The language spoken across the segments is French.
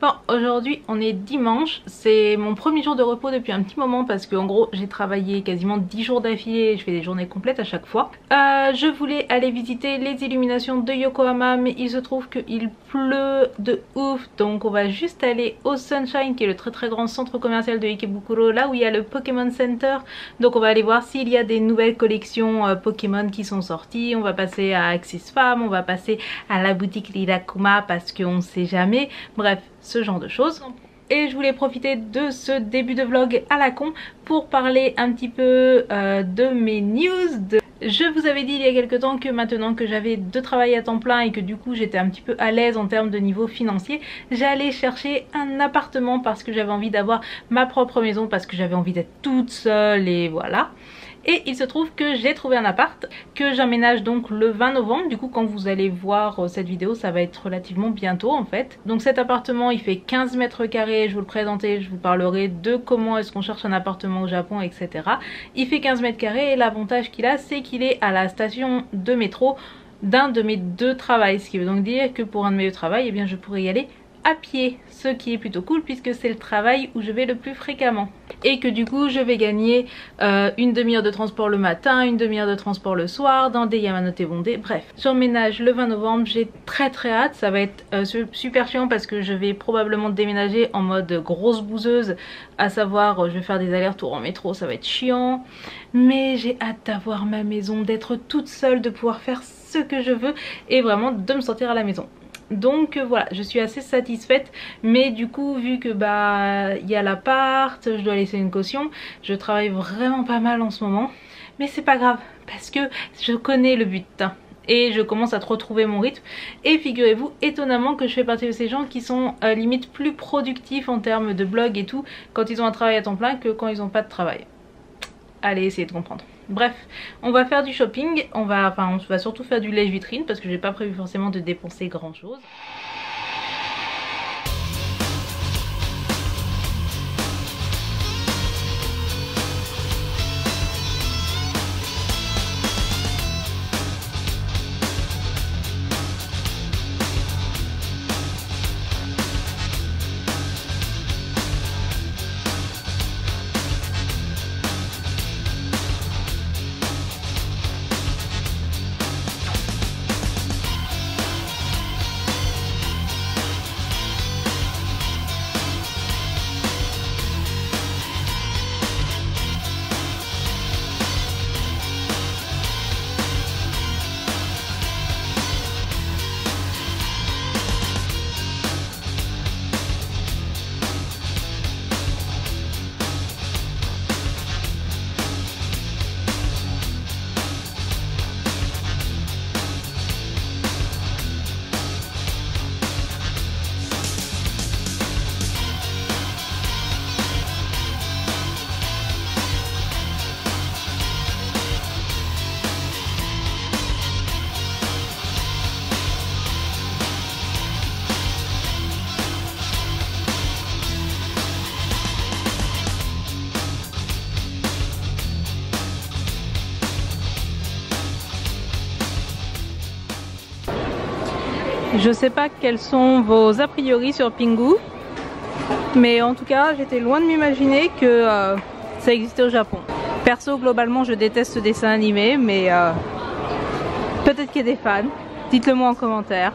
Bon, aujourd'hui on est dimanche, c'est mon premier jour de repos depuis un petit moment parce que en gros j'ai travaillé quasiment 10 jours d'affilée et je fais des journées complètes à chaque fois. Je voulais aller visiter les illuminations de Yokohama mais il se trouve qu'il pleut de ouf, donc on va juste aller au Sunshine qui est le très grand centre commercial de Ikebukuro, là où il y a le Pokémon Center. Donc on va aller voir s'il y a des nouvelles collections Pokémon qui sont sorties. On va passer à Axis Farm, on va passer à la boutique Rilakkuma parce qu'on sait jamais, bref, ce genre de choses. Et je voulais profiter de ce début de vlog à la con pour parler un petit peu de mes news. Je vous avais dit il y a quelques temps que maintenant que j'avais 2 travails à temps plein et que du coup j'étais un petit peu à l'aise en termes de niveau financier, j'allais chercher un appartement parce que j'avais envie d'avoir ma propre maison, parce que j'avais envie d'être toute seule et voilà. Et il se trouve que j'ai trouvé un appart, que j'emménage donc le 20 novembre. Du coup quand vous allez voir cette vidéo ça va être relativement bientôt en fait. Donc cet appartement il fait 15 mètres carrés, je vous le présenterai, je vous parlerai de comment est-ce qu'on cherche un appartement au Japon, etc. Il fait 15 mètres carrés et l'avantage qu'il a c'est qu'il est à la station de métro d'un de mes 2 travails. Ce qui veut donc dire que pour un de mes 2 travails, eh bien, je pourrais y aller à pied, ce qui est plutôt cool puisque c'est le travail où je vais le plus fréquemment et que du coup je vais gagner une demi-heure de transport le matin, une demi-heure de transport le soir dans des Yamanote bondés. Bref, j'emménage le 20 novembre, j'ai très hâte. Ça va être super chiant parce que je vais probablement déménager en mode grosse bouseuse, à savoir je vais faire des allers-retours en métro, ça va être chiant, mais j'ai hâte d'avoir ma maison, d'être toute seule, de pouvoir faire ce que je veux et vraiment de me sentir à la maison. Donc voilà, je suis assez satisfaite, mais du coup vu que bah il y a l'appart, je dois laisser une caution, je travaille vraiment pas mal en ce moment, mais c'est pas grave parce que je connais le but et je commence à retrouver mon rythme. Et figurez-vous étonnamment que je fais partie de ces gens qui sont limite plus productifs en termes de blog et tout quand ils ont un travail à temps plein que quand ils n'ont pas de travail. Allez, essayez de comprendre. Bref, on va faire du shopping, on va surtout faire du lèche-vitrine parce que j'ai pas prévu forcément de dépenser grand chose. Je sais pas quels sont vos a priori sur Pingu, mais en tout cas j'étais loin de m'imaginer que ça existait au Japon. Perso globalement je déteste ce dessin animé, mais peut-être qu'il y a des fans, dites-le moi en commentaire.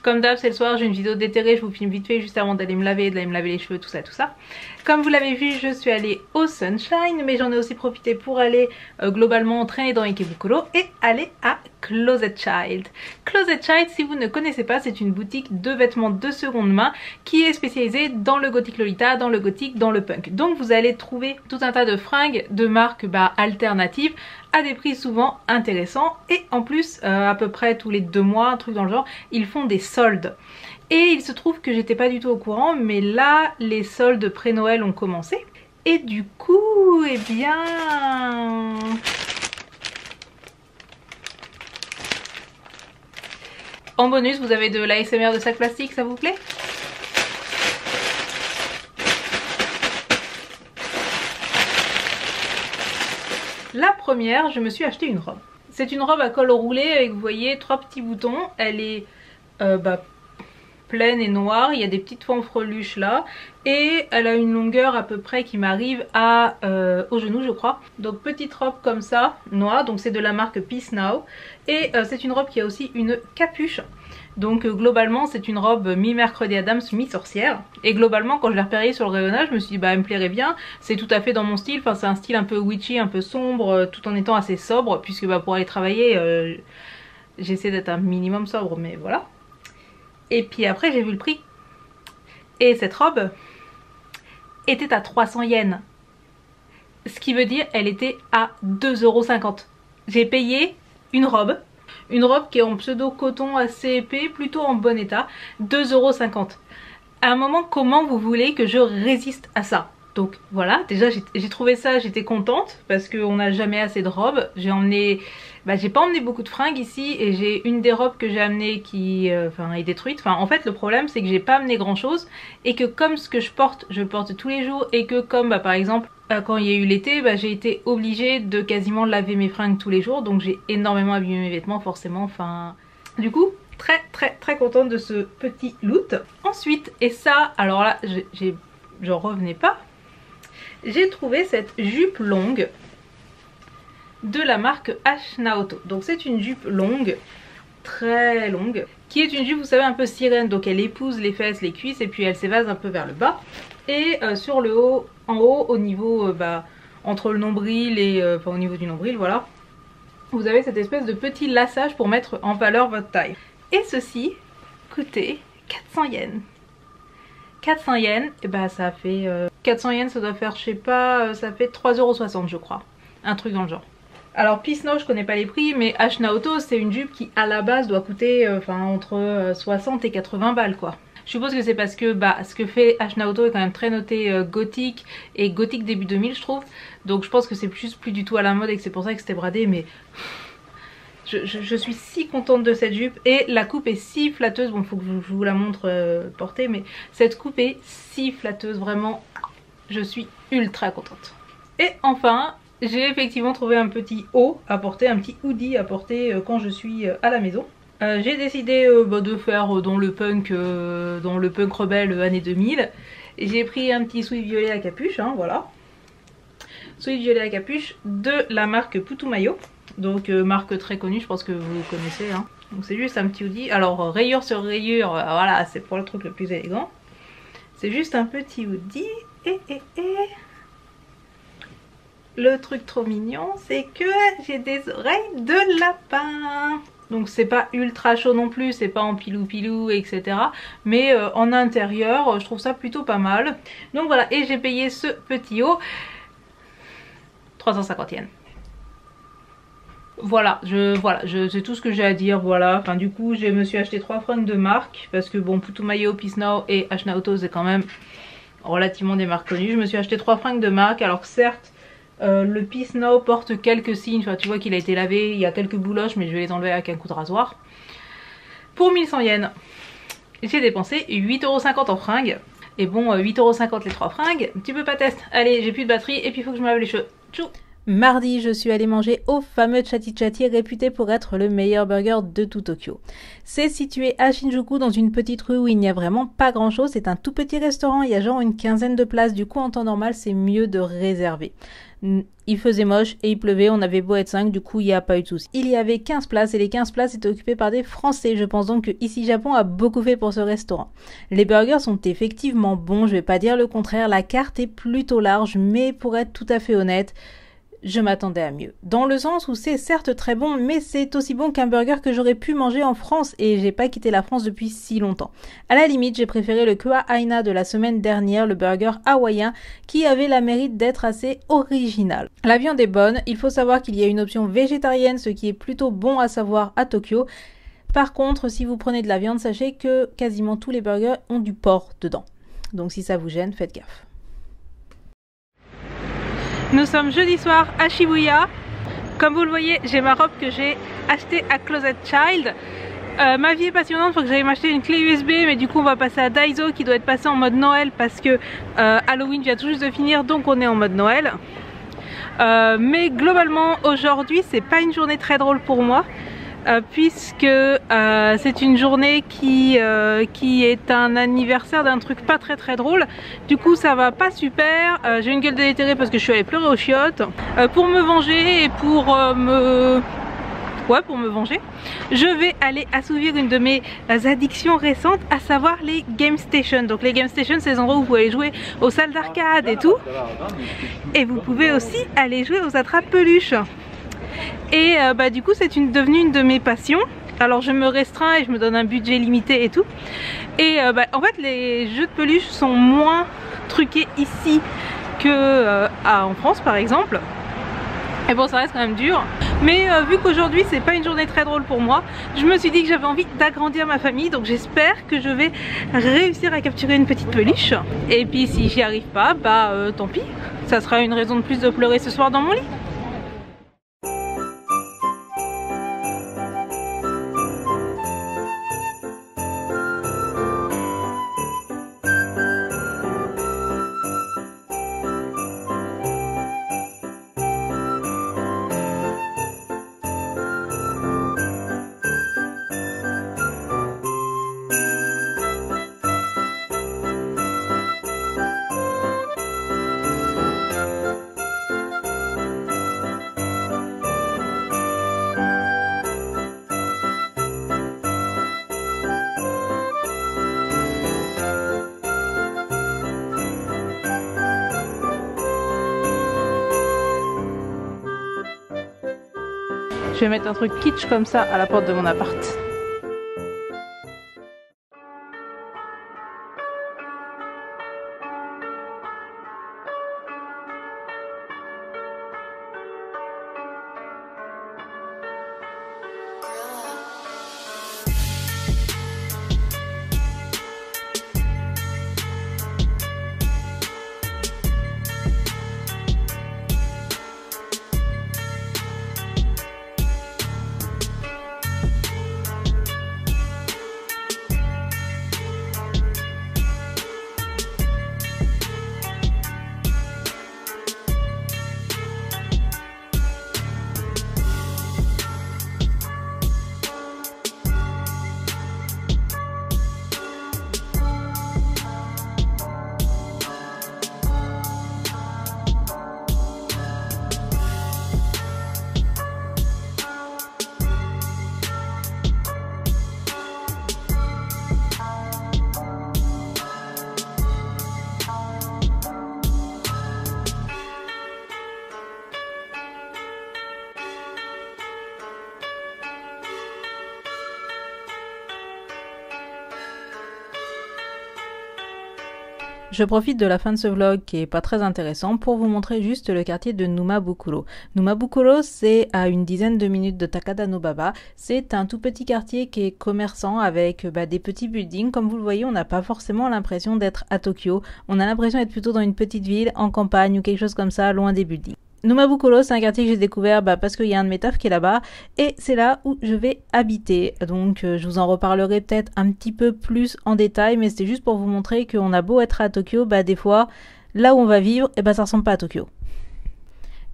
Comme d'hab, c'est le soir, j'ai une vidéo déterrée, je vous filme vite fait juste avant d'aller me laver, les cheveux, tout ça, tout ça. Comme vous l'avez vu, je suis allée au Sunshine, mais j'en ai aussi profité pour aller globalement traîner dans Ikebukuro et aller à Closet Child. Closet Child, si vous ne connaissez pas, c'est une boutique de vêtements de seconde main qui est spécialisée dans le gothique lolita, dans le gothique, dans le punk. Donc vous allez trouver tout un tas de fringues de marques alternatives à des prix souvent intéressants, et en plus à peu près tous les 2 mois, un truc dans le genre, ils font des soldes. Et il se trouve que j'étais pas du tout au courant, mais là les soldes pré-Noël ont commencé et du coup, eh bien, en bonus vous avez de l'ASMR de sac plastique, ça vous plaît? La première, je me suis acheté une robe. C'est une robe à col roulé avec, vous voyez, 3 petits boutons. Elle est pleine et noire, il y a des petites fanfreluches là. Et elle a une longueur à peu près qui m'arrive au genou, je crois. Donc petite robe comme ça, noire, donc c'est de la marque Peace Now. Et c'est une robe qui a aussi une capuche. Donc globalement c'est une robe mi-Mercredi Adams, mi-sorcière. Et globalement quand je l'ai repérée sur le rayonnage, je me suis dit bah elle me plairait bien. C'est tout à fait dans mon style, enfin c'est un style un peu witchy, un peu sombre, tout en étant assez sobre. Puisque pour aller travailler, j'essaie d'être un minimum sobre, mais voilà. Et puis après j'ai vu le prix. Et cette robe était à 300 yens. Ce qui veut dire elle était à 2,50 €. J'ai payé une robe qui est en pseudo coton assez épais, plutôt en bon état, 2,50 €. À un moment, comment vous voulez que je résiste à ça? Donc voilà, déjà j'ai trouvé ça, j'étais contente parce qu'on n'a jamais assez de robes. J'ai emmené, j'ai pas emmené beaucoup de fringues ici, et j'ai une des robes que j'ai amenée qui est détruite. Enfin en fait le problème c'est que j'ai pas amené grand chose, et que comme ce que je porte tous les jours, et que comme par exemple quand il y a eu l'été, j'ai été obligée de quasiment laver mes fringues tous les jours, donc j'ai énormément abîmé mes vêtements forcément. Enfin du coup très contente de ce petit loot. Ensuite, et ça alors là j'en revenais pas, j'ai trouvé cette jupe longue de la marque H Naoto. Donc c'est une jupe longue, très longue, qui est une jupe, vous savez, un peu sirène. Donc elle épouse les fesses, les cuisses, et puis elle s'évase un peu vers le bas. Et sur le haut, en haut, au niveau, entre le nombril et au niveau du nombril, voilà, vous avez cette espèce de petit lassage pour mettre en valeur votre taille. Et ceci coûtait 400 yens. 400 yens, et ça fait 400 yens, ça doit faire, je sais pas, ça fait 3,60 € je crois, un truc dans le genre. Alors Peace Now je connais pas les prix, mais H Naoto c'est une jupe qui à la base doit coûter entre 60 et 80 balles quoi. Je suppose que c'est parce que ce que fait H Naoto est quand même très noté gothique, et gothique début 2000 je trouve. Donc je pense que c'est plus du tout à la mode et que c'est pour ça que c'était bradé, mais je suis si contente de cette jupe, et la coupe est si flatteuse. Bon, faut que je vous la montre portée, mais cette coupe est si flatteuse, vraiment je suis ultra contente. Et enfin j'ai effectivement trouvé un petit haut à porter, un petit hoodie à porter quand je suis à la maison. J'ai décidé de faire dans le punk rebelle année 2000. J'ai pris un petit sweat violet à capuche, voilà. Sweat violet à capuche de la marque Putumayo. Donc marque très connue, je pense que vous connaissez. Donc c'est juste un petit hoodie. Alors rayure sur rayure, voilà, c'est pour le truc le plus élégant. C'est juste un petit hoodie. Et le truc trop mignon, c'est que j'ai des oreilles de lapin. Donc c'est pas ultra chaud non plus, c'est pas en pilou etc. Mais en intérieur, je trouve ça plutôt pas mal. Donc voilà, et j'ai payé ce petit haut 350 yens. Voilà, c'est tout ce que j'ai à dire, voilà. Enfin du coup, je me suis acheté 3 fringues de marque, parce que bon, Putumayo, Peace Now et H Naoto c'est quand même relativement des marques connues. Je me suis acheté 3 fringues de marque, alors certes, le Peace Now porte quelques signes, enfin, tu vois qu'il a été lavé, il y a quelques bouloches, mais je vais les enlever avec un coup de rasoir. Pour 1100 yens, j'ai dépensé 8,50 € en fringues. Et bon, 8,50 € les 3 fringues, un petit peu pas test. Allez, j'ai plus de batterie et puis il faut que je me lave les cheveux. Tchou! Mardi, je suis allée manger au fameux Chatty Chatty, réputé pour être le meilleur burger de tout Tokyo. C'est situé à Shinjuku, dans une petite rue où il n'y a vraiment pas grand chose. C'est un tout petit restaurant, il y a genre une quinzaine de places, du coup en temps normal c'est mieux de réserver. Il faisait moche et il pleuvait, on avait beau être 5, du coup il n'y a pas eu de soucis. Il y avait 15 places et les 15 places étaient occupées par des Français. Je pense donc que ici Japon a beaucoup fait pour ce restaurant. Les burgers sont effectivement bons, je vais pas dire le contraire, la carte est plutôt large, mais pour être tout à fait honnête, je m'attendais à mieux. Dans le sens où c'est certes très bon, mais c'est aussi bon qu'un burger que j'aurais pu manger en France et j'ai pas quitté la France depuis si longtemps. À la limite, j'ai préféré le Kua Aina de la semaine dernière, le burger hawaïen, qui avait la mérite d'être assez original. La viande est bonne, il faut savoir qu'il y a une option végétarienne, ce qui est plutôt bon à savoir à Tokyo. Par contre, si vous prenez de la viande, sachez que quasiment tous les burgers ont du porc dedans. Donc si ça vous gêne, faites gaffe. Nous sommes jeudi soir à Shibuya. Comme vous le voyez, j'ai ma robe que j'ai achetée à Closet Child. Ma vie est passionnante, il faut que j'aille m'acheter une clé USB, mais du coup on va passer à Daiso qui doit être passé en mode Noël parce que Halloween vient tout juste de finir, donc on est en mode Noël. Mais globalement aujourd'hui c'est pas une journée très drôle pour moi. Puisque c'est une journée qui est un anniversaire d'un truc pas très drôle. Du coup ça va pas super, j'ai une gueule délétérée parce que je suis allée pleurer aux chiottes. Pour me venger et pour me venger, je vais aller assouvir une de mes addictions récentes, à savoir les game stations. Donc les game stations, c'est les endroits où vous pouvez aller jouer aux salles d'arcade et tout. Et vous pouvez aussi aller jouer aux attrape-peluches. Et du coup c'est devenue une de mes passions. Alors je me restreins et je me donne un budget limité et tout. Et en fait les jeux de peluche sont moins truqués ici que en France par exemple. Et bon ça reste quand même dur. Mais vu qu'aujourd'hui c'est pas une journée très drôle pour moi, je me suis dit que j'avais envie d'agrandir ma famille. Donc j'espère que je vais réussir à capturer une petite peluche. Et puis si j'y arrive pas, tant pis. Ça sera une raison de plus de pleurer ce soir dans mon lit. Je vais mettre un truc kitsch comme ça à la porte de mon appart. Je profite de la fin de ce vlog qui est pas très intéressant pour vous montrer juste le quartier de Numabukuro. Numabukuro, c'est à une dizaine de minutes de Takadanobaba. C'est un tout petit quartier qui est commerçant avec des petits buildings. Comme vous le voyez, on n'a pas forcément l'impression d'être à Tokyo. On a l'impression d'être plutôt dans une petite ville, en campagne ou quelque chose comme ça, loin des buildings. Numabukuro, c'est un quartier que j'ai découvert parce qu'il y a un de mes tafs qui est là-bas et c'est là où je vais habiter. Donc je vous en reparlerai peut-être un petit peu plus en détail, mais c'était juste pour vous montrer qu'on a beau être à Tokyo, des fois, là où on va vivre, ça ressemble pas à Tokyo.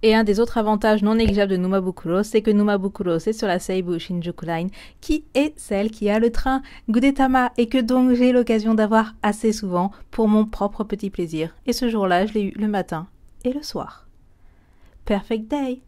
Et un des autres avantages non négligeables de Numabukuro, c'est que Numabukuro, c'est sur la Seibu Shinjuku Line, qui est celle qui a le train Gudetama et que donc j'ai l'occasion d'avoir assez souvent pour mon propre petit plaisir. Et ce jour-là, je l'ai eu le matin et le soir. Perfect day.